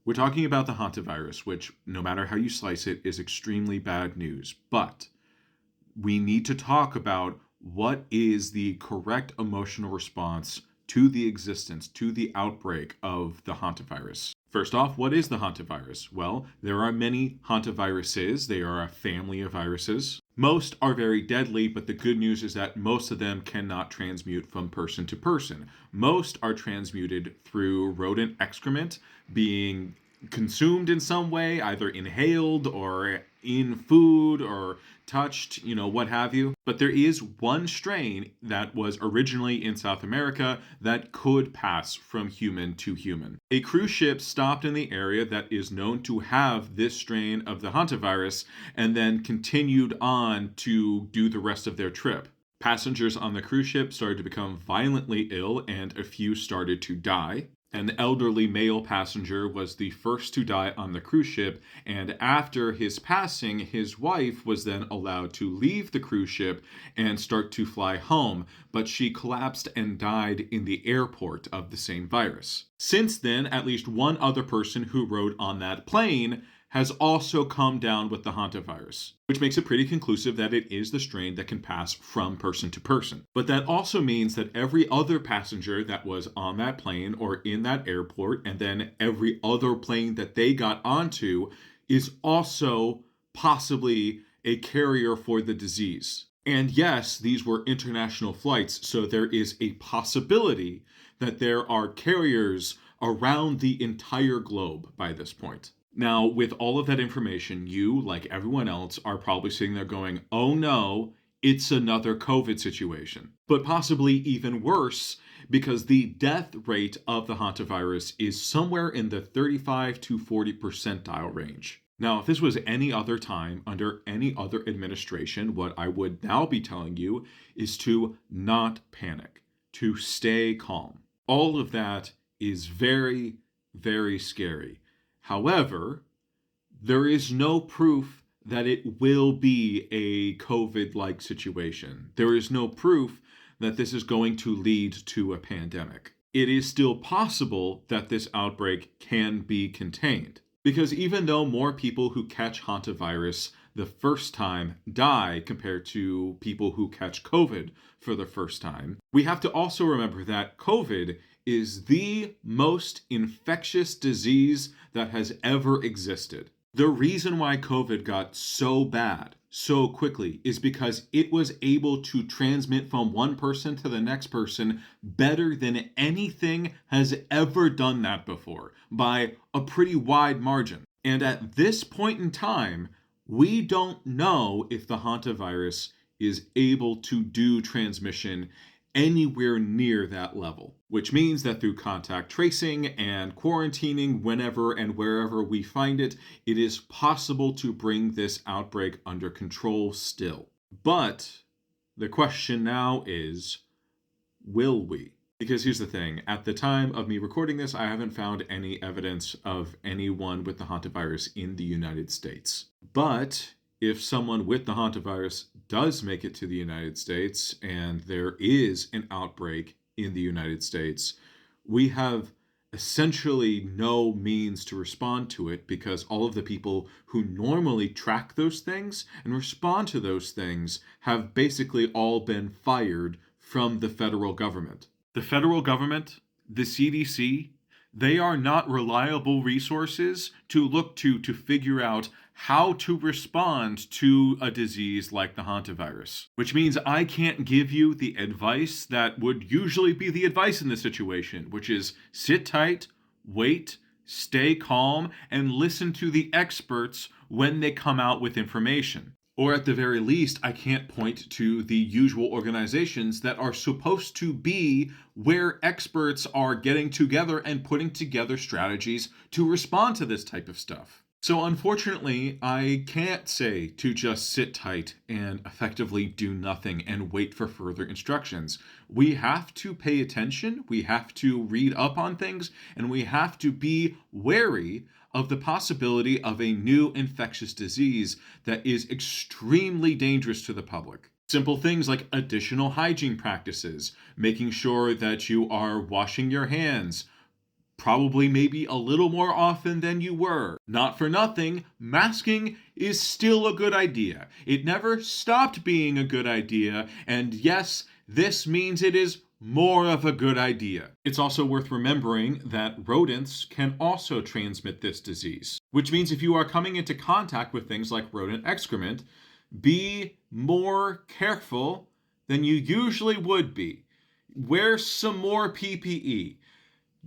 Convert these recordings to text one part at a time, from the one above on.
We're talking about the hantavirus, which, no matter how you slice it, is extremely bad news. But we need to talk about what is the correct emotional response to the existence, to the outbreak of the hantavirus. First off, what is the hantavirus? Well, there are many hantaviruses. They are a family of viruses. Most are very deadly, but the good news is that most of them cannot transmute from person to person. Most are transmuted through rodent excrement being consumed in some way, either inhaled or in food or touched, what have you. But there is one strain that was originally in South America that could pass from human to human. A cruise ship stopped in the area that is known to have this strain of the hantavirus and then continued on to do the rest of their trip. Passengers on the cruise ship started to become violently ill and a few started to die. An elderly male passenger was the first to die on the cruise ship, and after his passing, his wife was then allowed to leave the cruise ship and start to fly home, but she collapsed and died in the airport of the same virus. Since then, at least one other person who rode on that plane has also come down with the hantavirus, which makes it pretty conclusive that it is the strain that can pass from person to person. But that also means that every other passenger that was on that plane or in that airport, and then every other plane that they got onto, is also possibly a carrier for the disease. And yes, these were international flights, so there is a possibility that there are carriers around the entire globe by this point. Now, with all of that information, you, like everyone else, are probably sitting there going, oh no, it's another COVID situation. But possibly even worse, because the death rate of the hantavirus is somewhere in the 35 to 40 percentile range. Now, if this was any other time, under any other administration, what I would now be telling you is to not panic, to stay calm. All of that is very, very scary. However, there is no proof that it will be a COVID-like situation. There is no proof that this is going to lead to a pandemic. It is still possible that this outbreak can be contained. Because even though more people who catch hantavirus the first time die compared to people who catch COVID for the first time, we have to also remember that COVID is the most infectious disease that has ever existed. The reason why COVID got so bad so quickly is because it was able to transmit from one person to the next person better than anything has ever done that before, by a pretty wide margin. And at this point in time, we don't know if the hantavirus is able to do transmission anywhere near that level, which means that through contact tracing and quarantining whenever and wherever we find it, it is possible to bring this outbreak under control still. But the question now is, will we? Because here's the thing, at the time of me recording this, I haven't found any evidence of anyone with the hantavirus in the United States. But if someone with the hantavirus does make it to the United States and there is an outbreak in the United States, we have essentially no means to respond to it because all of the people who normally track those things and respond to those things have basically all been fired from the federal government. The federal government, the CDC, they are not reliable resources to look to figure out how to respond to a disease like the hantavirus. Which means I can't give you the advice that would usually be the advice in this situation, which is sit tight, wait, stay calm, and listen to the experts when they come out with information. Or at the very least, I can't point to the usual organizations that are supposed to be where experts are getting together and putting together strategies to respond to this type of stuff. So unfortunately, I can't say to just sit tight and effectively do nothing and wait for further instructions. We have to pay attention, we have to read up on things, and we have to be wary of the possibility of a new infectious disease that is extremely dangerous to the public. Simple things like additional hygiene practices, making sure that you are washing your hands, probably maybe a little more often than you were. Not for nothing, masking is still a good idea. It never stopped being a good idea, and yes, this means it is more of a good idea. It's also worth remembering that rodents can also transmit this disease, which means if you are coming into contact with things like rodent excrement, be more careful than you usually would be. Wear some more PPE.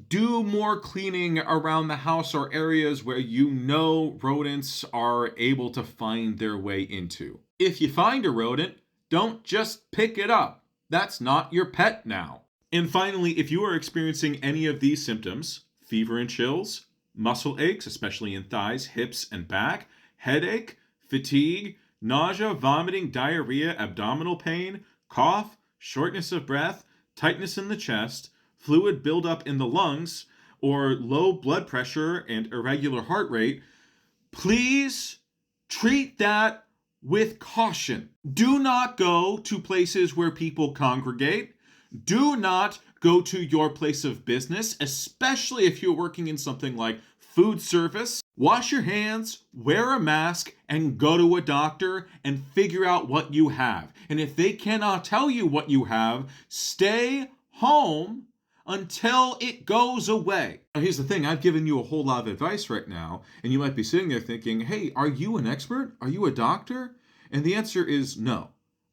Do more cleaning around the house or areas where you know rodents are able to find their way into. If you find a rodent, don't just pick it up. That's not your pet now. And finally, if you are experiencing any of these symptoms, fever and chills, muscle aches, especially in thighs, hips, and back, headache, fatigue, nausea, vomiting, diarrhea, abdominal pain, cough, shortness of breath, tightness in the chest, fluid buildup in the lungs, or low blood pressure and irregular heart rate, please treat that with caution. Do not go to places where people congregate. Do not go to your place of business, especially if you're working in something like food service. Wash your hands, wear a mask, and go to a doctor and figure out what you have. And if they cannot tell you what you have, stay home until it goes away. Now, here's the thing. I've given you a whole lot of advice right now, and you might be sitting there thinking, hey, are you an expert? Are you a doctor? And the answer is no,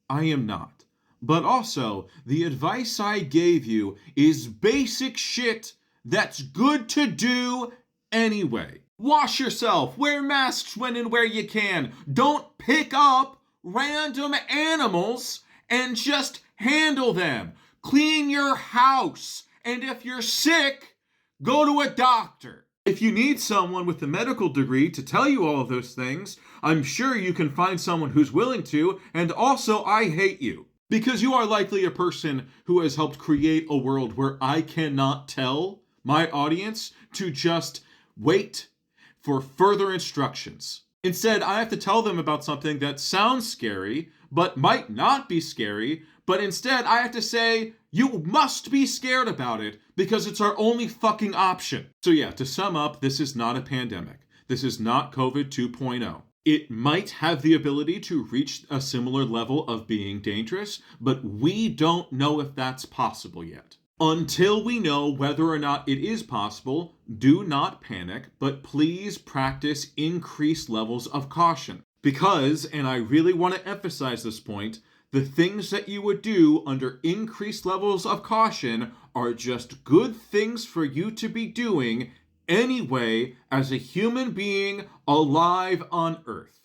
I am not. But also, the advice I gave you is basic shit that's good to do anyway. Wash yourself, wear masks when and where you can. Don't pick up random animals and just handle them. Clean your house. And if you're sick, go to a doctor. If you need someone with a medical degree to tell you all of those things, I'm sure you can find someone who's willing to, and also I hate you. Because you are likely a person who has helped create a world where I cannot tell my audience to just wait for further instructions. Instead, I have to tell them about something that sounds scary, but might not be scary, but instead I have to say, you must be scared about it because it's our only fucking option. So yeah, to sum up, this is not a pandemic. This is not COVID 2.0. It might have the ability to reach a similar level of being dangerous, but we don't know if that's possible yet. Until we know whether or not it is possible, do not panic, but please practice increased levels of caution. Because, and I really want to emphasize this point, the things that you would do under increased levels of caution are just good things for you to be doing anyway as a human being alive on Earth.